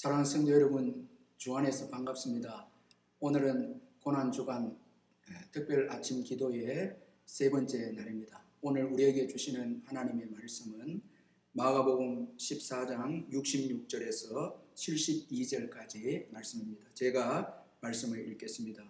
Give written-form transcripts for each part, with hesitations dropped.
사랑하는 성도 여러분, 주 안에서 반갑습니다. 오늘은 고난주간 특별 아침 기도의 세 번째 날입니다. 오늘 우리에게 주시는 하나님의 말씀은 마가복음 14장 66절에서 72절까지의 말씀입니다. 제가 말씀을 읽겠습니다.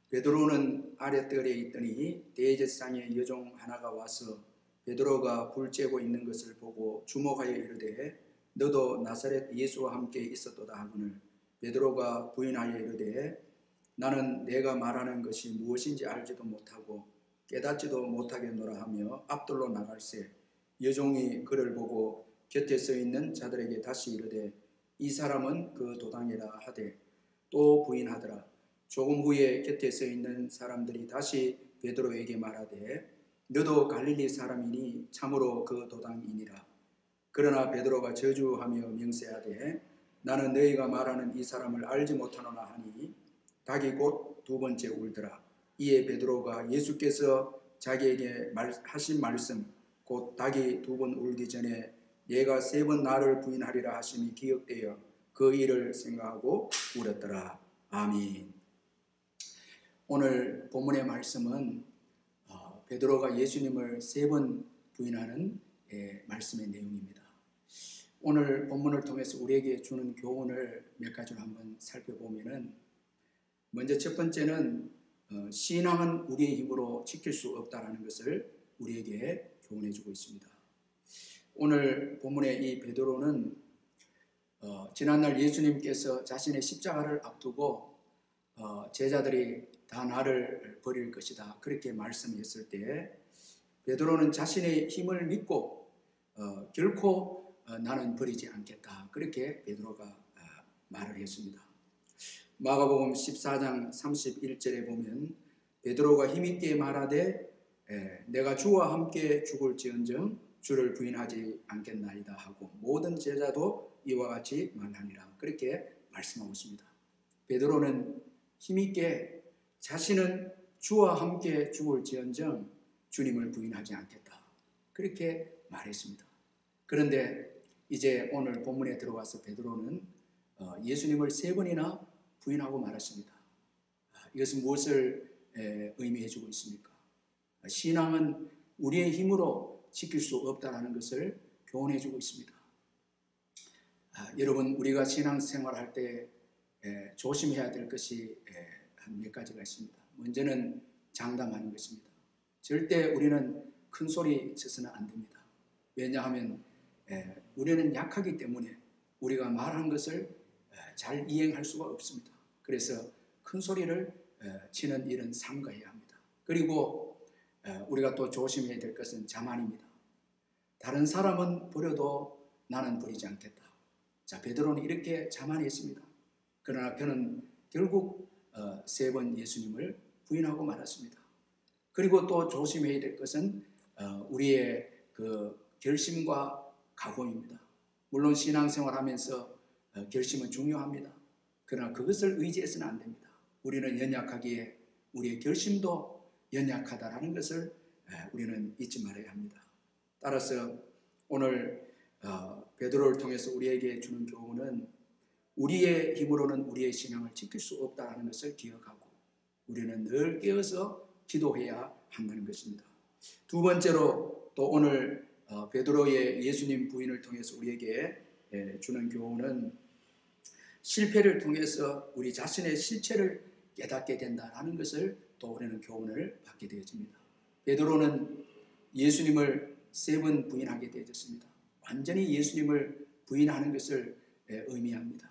베드로는 아랫뜰에 있더니 대제사장의 여종 하나가 와서 베드로가 불 쬐고 있는 것을 보고 주목하여 이르되 너도 나사렛 예수와 함께 있었도다 하거늘 베드로가 부인하여 이르되 나는 내가 말하는 것이 무엇인지 알지도 못하고 깨닫지도 못하겠노라 하며 앞돌로 나갈새 여종이 그를 보고 곁에 서 있는 자들에게 다시 이르되 이 사람은 그 도당이라 하되 또 부인하더라. 조금 후에 곁에 서 있는 사람들이 다시 베드로에게 말하되 너도 갈릴리 사람이니 참으로 그 도당이니라. 그러나 베드로가 저주하며 명세하되 나는 너희가 말하는 이 사람을 알지 못하노라 하니 닭이 곧 두 번째 울더라. 이에 베드로가 예수께서 자기에게 하신 말씀 곧 닭이 두 번 울기 전에 내가 세 번 나를 부인하리라 하심이 기억되어 그 일을 생각하고 울었더라. 아멘. 오늘 본문의 말씀은 베드로가 예수님을 세 번 부인하는 말씀의 내용입니다. 오늘 본문을 통해서 우리에게 주는 교훈을 몇 가지로 한번 살펴보면은 먼저 첫 번째는 신앙은 우리의 힘으로 지킬 수 없다라는 것을 우리에게 교훈해 주고 있습니다. 오늘 본문의 이 베드로는 지난날 예수님께서 자신의 십자가를 앞두고 제자들이 다 나를 버릴 것이다 그렇게 말씀했을 때 베드로는 자신의 힘을 믿고 결코 나는 버리지 않겠다 그렇게 베드로가 말을 했습니다. 마가복음 14장 31절에 보면 베드로가 힘있게 말하되 내가 주와 함께 죽을지언정 주를 부인하지 않겠나이다 하고 모든 제자도 이와 같이 말하니라 그렇게 말씀하고 있습니다. 베드로는 힘있게 자신은 주와 함께 죽을지언정 주님을 부인하지 않겠다 그렇게 말했습니다. 그런데 이제 오늘 본문에 들어가서 베드로는 예수님을 세 번이나 부인하고 말았습니다. 이것은 무엇을 의미해 주고 있습니까? 신앙은 우리의 힘으로 지킬 수 없다는 것을 교훈해 주고 있습니다. 여러분 우리가 신앙생활할 때 조심해야 될 것이 한 몇 가지가 있습니다. 먼저는 장담하는 것입니다. 절대 우리는 큰 소리 쳐서는 안 됩니다. 왜냐하면 우리는 약하기 때문에 우리가 말한 것을 잘 이행할 수가 없습니다. 그래서 큰 소리를 치는 일은 삼가해야 합니다. 그리고 우리가 또 조심해야 될 것은 자만입니다. 다른 사람은 버려도 나는 버리지 않겠다. 자, 베드로는 이렇게 자만했습니다. 그러나 그는 결국 세 번 예수님을 부인하고 말았습니다. 그리고 또 조심해야 될 것은 우리의 그 결심과 각오입니다. 물론 신앙생활하면서 결심은 중요합니다. 그러나 그것을 의지해서는 안 됩니다. 우리는 연약하기에 우리의 결심도 연약하다라는 것을 우리는 잊지 말아야 합니다. 따라서 오늘 베드로를 통해서 우리에게 주는 교훈은 우리의 힘으로는 우리의 신앙을 지킬 수 없다는 것을 기억하고 우리는 늘 깨어서 기도해야 한다는 것입니다. 두 번째로 또 오늘 베드로의 예수님 부인을 통해서 우리에게 주는 교훈은 실패를 통해서 우리 자신의 실체를 깨닫게 된다는 것을 또 우리는 교훈을 받게 되어집니다. 베드로는 예수님을 세 번 부인하게 되어졌습니다. 완전히 예수님을 부인하는 것을 의미합니다.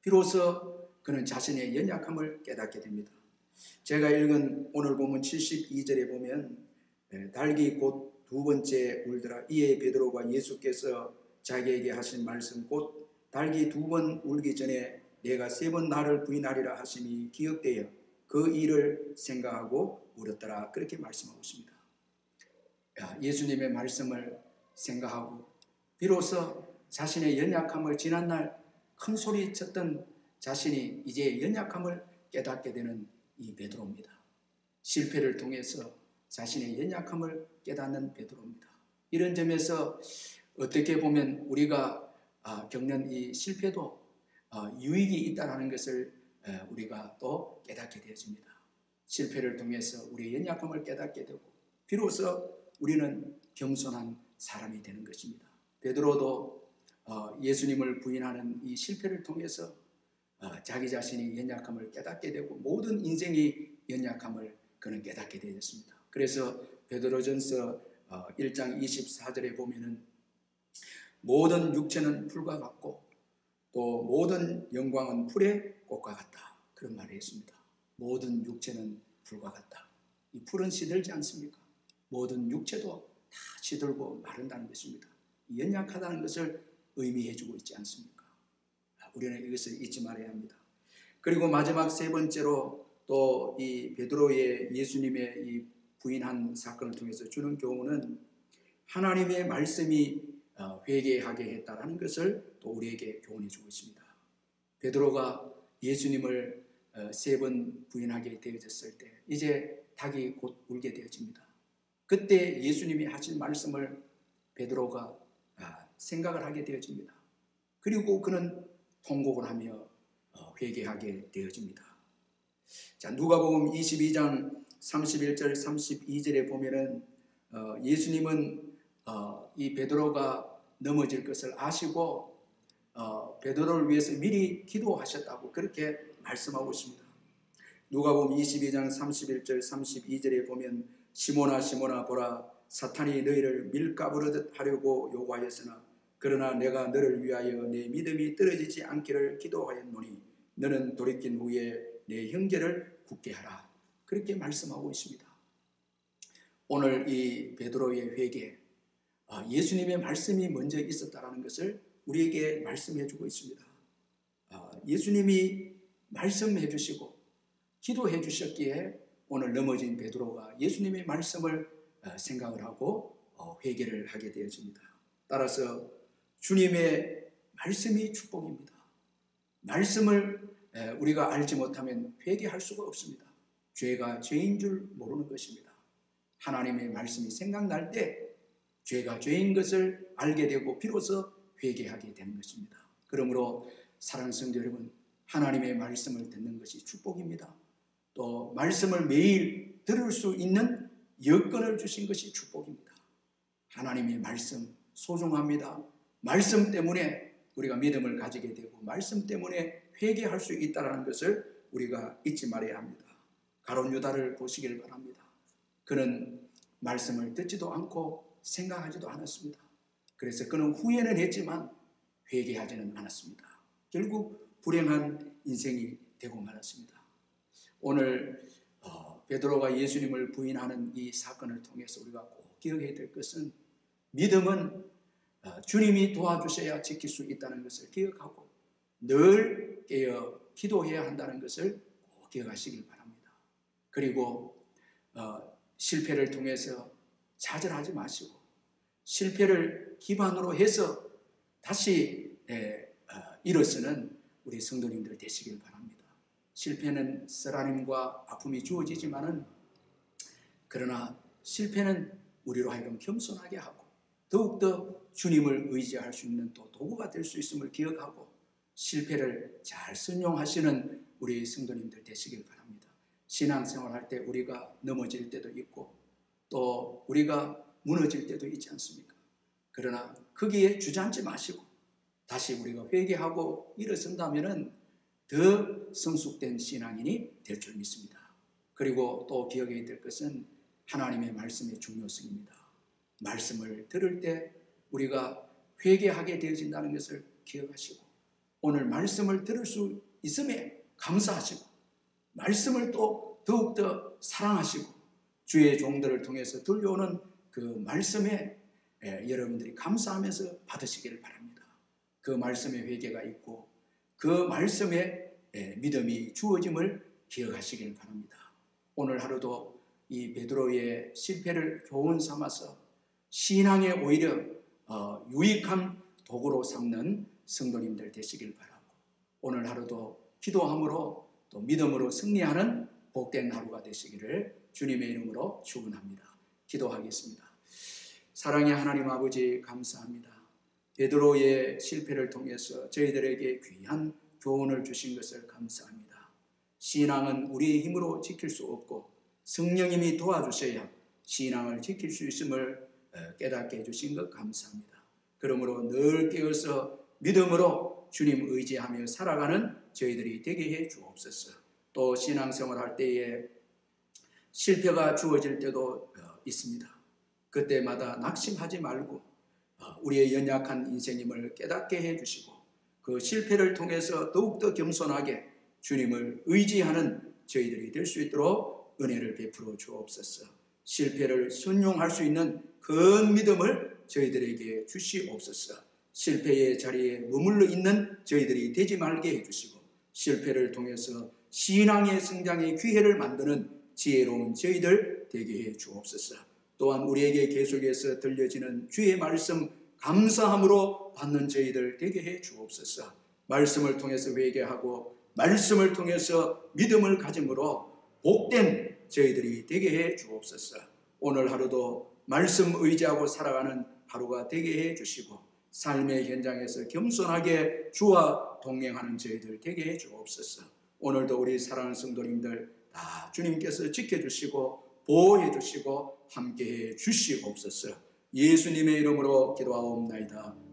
비로소 그는 자신의 연약함을 깨닫게 됩니다. 제가 읽은 오늘 본문 72절에 보면 닭이 곧 두 번째 울더라. 이에 베드로가 예수께서 자기에게 하신 말씀 곧 닭이 두 번 울기 전에 내가 세 번 나를 부인하리라 하심이 기억되어 그 일을 생각하고 울었더라. 그렇게 말씀하고 있습니다. 예수님의 말씀을 생각하고 비로소 자신의 연약함을 지난날 큰 소리 쳤던 자신이 이제 연약함을 깨닫게 되는 이 베드로입니다. 실패를 통해서 자신의 연약함을 깨닫는 베드로입니다. 이런 점에서 어떻게 보면 우리가 겪는 이 실패도 유익이 있다는 것을 우리가 또 깨닫게 되어집니다. 실패를 통해서 우리의 연약함을 깨닫게 되고 비로소 우리는 겸손한 사람이 되는 것입니다. 베드로도 예수님을 부인하는 이 실패를 통해서 자기 자신이 연약함을 깨닫게 되고 모든 인생의 연약함을 그는 깨닫게 되었습니다. 그래서 베드로전서 1장 24절에 보면은 모든 육체는 풀과 같고 또 모든 영광은 풀의 꽃과 같다, 그런 말을 했습니다. 모든 육체는 풀과 같다. 이 풀은 시들지 않습니까? 모든 육체도 다 시들고 마른다는 것입니다. 연약하다는 것을 의미해 주고 있지 않습니까? 우리는 이것을 잊지 말아야 합니다. 그리고 마지막 세 번째로 또 이 베드로의 예수님의 이 부인한 사건을 통해서 주는 교훈은 하나님의 말씀이 회개하게 했다라는 것을 또 우리에게 교훈해 주고 있습니다. 베드로가 예수님을 세 번 부인하게 되어졌을 때 이제 닭이 곧 울게 되어집니다. 그때 예수님이 하신 말씀을 베드로가 생각을 하게 되어집니다. 그리고 그는 통곡을 하며 회개하게 되어집니다. 자, 누가복음 22장 31절 32절에 보면은 예수님은 이 베드로가 넘어질 것을 아시고 베드로를 위해서 미리 기도하셨다고 그렇게 말씀하고 있습니다. 누가복음 22장 31절 32절에 보면 시몬아 시몬아 보라, 사탄이 너희를 밀가부르듯 하려고 요구하였으나 그러나 내가 너를 위하여 내 믿음이 떨어지지 않기를 기도하였노니 너는 돌이킨 후에 내 형제를 굳게 하라, 그렇게 말씀하고 있습니다. 오늘 이 베드로의 회개, 예수님의 말씀이 먼저 있었다는 것을 우리에게 말씀해 주고 있습니다. 예수님이 말씀해 주시고 기도해 주셨기에 오늘 넘어진 베드로가 예수님의 말씀을 생각을 하고 회개를 하게 되어집니다. 따라서 주님의 말씀이 축복입니다. 말씀을 우리가 알지 못하면 회개할 수가 없습니다. 죄가 죄인 줄 모르는 것입니다. 하나님의 말씀이 생각날 때 죄가 죄인 것을 알게 되고 비로소 회개하게 되는 것입니다. 그러므로 사랑하는 성도 여러분, 하나님의 말씀을 듣는 것이 축복입니다. 또 말씀을 매일 들을 수 있는 여건을 주신 것이 축복입니다. 하나님의 말씀 소중합니다. 말씀 때문에 우리가 믿음을 가지게 되고 말씀 때문에 회개할 수 있다는 것을 우리가 잊지 말아야 합니다. 가룟 유다를 보시길 바랍니다. 그는 말씀을 듣지도 않고 생각하지도 않았습니다. 그래서 그는 후회는 했지만 회개하지는 않았습니다. 결국 불행한 인생이 되고 말았습니다. 오늘 베드로가 예수님을 부인하는 이 사건을 통해서 우리가 꼭 기억해야 될 것은 믿음은 주님이 도와주셔야 지킬 수 있다는 것을 기억하고 늘 깨어 기도해야 한다는 것을 꼭 기억하시길 바랍니다. 그리고 실패를 통해서 좌절하지 마시고 실패를 기반으로 해서 다시 일어서는 우리 성도님들 되시길 바랍니다. 실패는 쓰라림과 아픔이 주어지지만은 그러나 실패는 우리로 하여금 겸손하게 하고 더욱더 주님을 의지할 수 있는 또 도구가 될 수 있음을 기억하고 실패를 잘 순용하시는 우리 성도님들 되시길 바랍니다. 신앙생활할 때 우리가 넘어질 때도 있고 또 우리가 무너질 때도 있지 않습니까? 그러나 거기에 주저앉지 마시고 다시 우리가 회개하고 일어선다면은 더 성숙된 신앙인이 될 줄 믿습니다. 그리고 또 기억해야 될 것은 하나님의 말씀의 중요성입니다. 말씀을 들을 때 우리가 회개하게 되어진다는 것을 기억하시고 오늘 말씀을 들을 수 있음에 감사하시고 말씀을 또 더욱더 사랑하시고 주의 종들을 통해서 들려오는 그 말씀에 여러분들이 감사하면서 받으시기를 바랍니다. 그 말씀에 회개가 있고 그 말씀에 믿음이 주어짐을 기억하시기를 바랍니다. 오늘 하루도 이 베드로의 실패를 교훈 삼아서 신앙에 오히려 유익한 도구로 삼는 성도님들 되시길 바라고 오늘 하루도 기도함으로 또 믿음으로 승리하는 복된 하루가 되시기를 주님의 이름으로 축원합니다. 기도하겠습니다. 사랑의 하나님 아버지 감사합니다. 베드로의 실패를 통해서 저희들에게 귀한 교훈을 주신 것을 감사합니다. 신앙은 우리의 힘으로 지킬 수 없고 성령님이 도와주셔야 신앙을 지킬 수 있음을 깨닫게 해주신 것 감사합니다. 그러므로 늘 깨어서 믿음으로 주님 의지하며 살아가는 저희들이 되게 해 주옵소서. 또 신앙생활 할 때에 실패가 주어질 때도 있습니다. 그때마다 낙심하지 말고 우리의 연약한 인생임을 깨닫게 해주시고 그 실패를 통해서 더욱더 겸손하게 주님을 의지하는 저희들이 될 수 있도록 은혜를 베풀어 주옵소서. 실패를 순종할 수 있는 큰 믿음을 저희들에게 주시옵소서. 실패의 자리에 머물러 있는 저희들이 되지 말게 해주시고 실패를 통해서 신앙의 성장의 기회를 만드는 지혜로운 저희들 되게 해 주옵소서. 또한 우리에게 계속해서 들려지는 주의 말씀 감사함으로 받는 저희들 되게 해 주옵소서. 말씀을 통해서 회개하고 말씀을 통해서 믿음을 가짐으로 복된 저희들이 되게 해 주옵소서. 오늘 하루도 말씀 의지하고 살아가는 하루가 되게 해 주시고 삶의 현장에서 겸손하게 주와 동행하는 저희들 되게 해 주옵소서. 오늘도 우리 사랑하는 성도님들 다 주님께서 지켜주시고 보호해 주시고 함께해 주시옵소서. 예수님의 이름으로 기도하옵나이다.